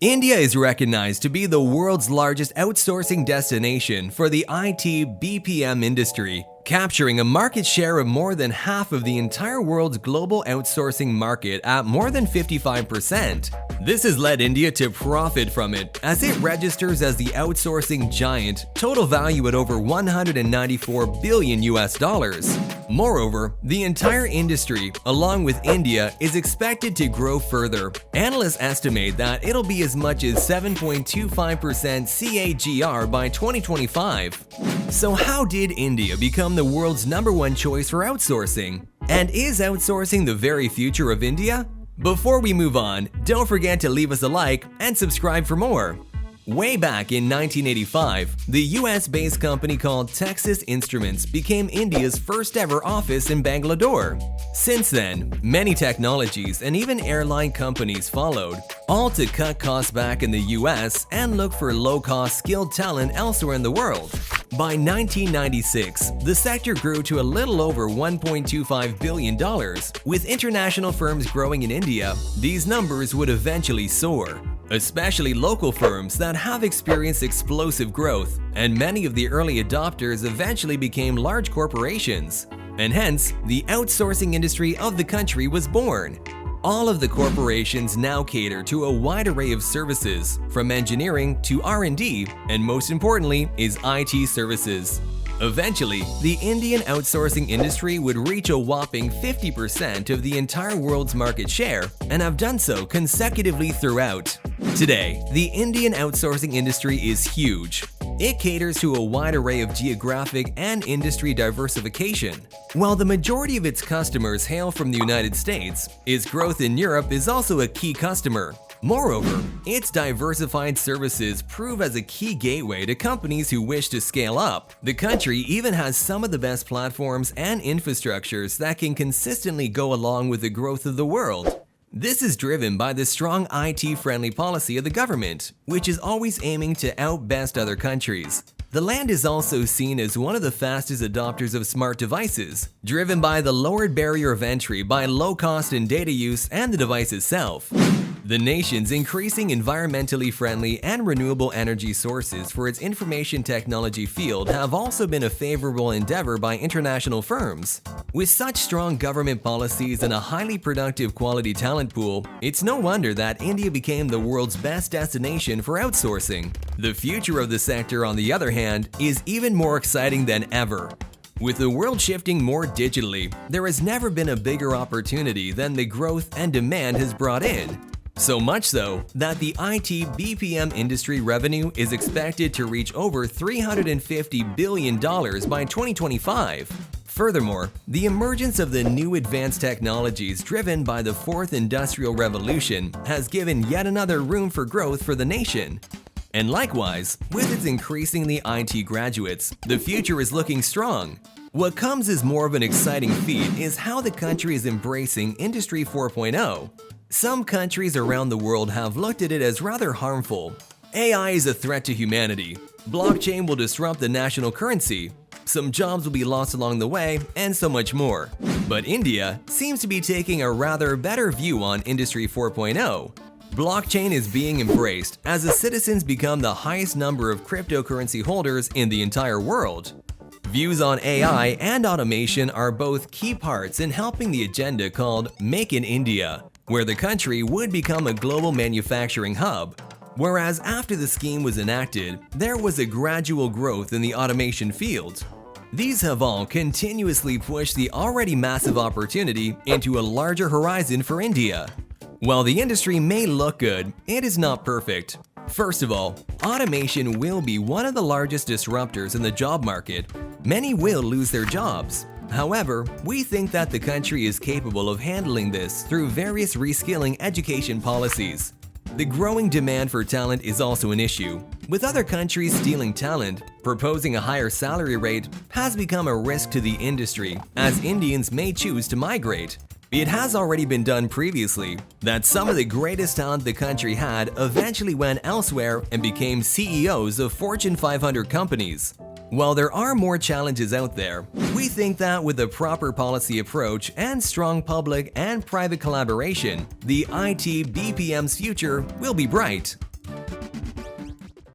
India is recognized to be the world's largest outsourcing destination for the IT-BPM industry, capturing a market share of more than half of the entire world's global outsourcing market at more than 55%. This has led India to profit from it as it registers as the outsourcing giant, total value at over $194 billion. Moreover, the entire industry, along with India, is expected to grow further. Analysts estimate that it'll be as much as 7.25% CAGR by 2025. So how did India become the world's #1 choice for outsourcing? And is outsourcing the very future of India? Before we move on, don't forget to leave us a like and subscribe for more. Way back in 1985, the US-based company called Texas Instruments became India's first ever office in Bangalore. Since then, many technologies and even airline companies followed, all to cut costs back in the US and look for low-cost skilled talent elsewhere in the world. By 1996, the sector grew to a little over $1.25 billion. With international firms growing in India, these numbers would eventually soar, especially local firms that have experienced explosive growth, and many of the early adopters eventually became large corporations. And hence, the outsourcing industry of the country was born. All of the corporations now cater to a wide array of services, from engineering to R&D, and most importantly is IT services. Eventually, the Indian outsourcing industry would reach a whopping 50% of the entire world's market share, and have done so consecutively throughout. Today, the Indian outsourcing industry is huge. It caters to a wide array of geographic and industry diversification. While the majority of its customers hail from the United States, its growth in Europe is also a key customer. Moreover, its diversified services prove as a key gateway to companies who wish to scale up. The country even has some of the best platforms and infrastructures that can consistently go along with the growth of the world. This is driven by the strong IT-friendly policy of the government, which is always aiming to outbest other countries. The land is also seen as one of the fastest adopters of smart devices, driven by the lowered barrier of entry by low cost in data use and the device itself. The nation's increasing environmentally friendly and renewable energy sources for its information technology field have also been a favorable endeavor by international firms. With such strong government policies and a highly productive quality talent pool, it's no wonder that India became the world's best destination for outsourcing. The future of the sector, on the other hand, is even more exciting than ever. With the world shifting more digitally, there has never been a bigger opportunity than the growth and demand has brought in. So much so that the IT-BPM industry revenue is expected to reach over $350 billion by 2025. Furthermore, the emergence of the new advanced technologies driven by the fourth industrial revolution has given yet another room for growth for the nation. And likewise, with its increasingly IT graduates, the future is looking strong. What comes as more of an exciting feat is how the country is embracing Industry 4.0. Some countries around the world have looked at it as rather harmful. AI is a threat to humanity. Blockchain will disrupt the national currency. Some jobs will be lost along the way, and so much more. But India seems to be taking a rather better view on Industry 4.0. Blockchain is being embraced as the citizens become the highest number of cryptocurrency holders in the entire world. Views on AI and automation are both key parts in helping the agenda called Make in India, where the country would become a global manufacturing hub. Whereas after the scheme was enacted, there was a gradual growth in the automation field. These have all continuously pushed the already massive opportunity into a larger horizon for India. While the industry may look good, it is not perfect. First of all, automation will be one of the largest disruptors in the job market. Many will lose their jobs. However, we think that the country is capable of handling this through various reskilling education policies. The growing demand for talent is also an issue. With other countries stealing talent, proposing a higher salary rate has become a risk to the industry, as Indians may choose to migrate. It has already been done previously that some of the greatest talent the country had eventually went elsewhere and became CEOs of Fortune 500 companies. While there are more challenges out there, we think that with a proper policy approach and strong public and private collaboration, the IT-BPM's future will be bright.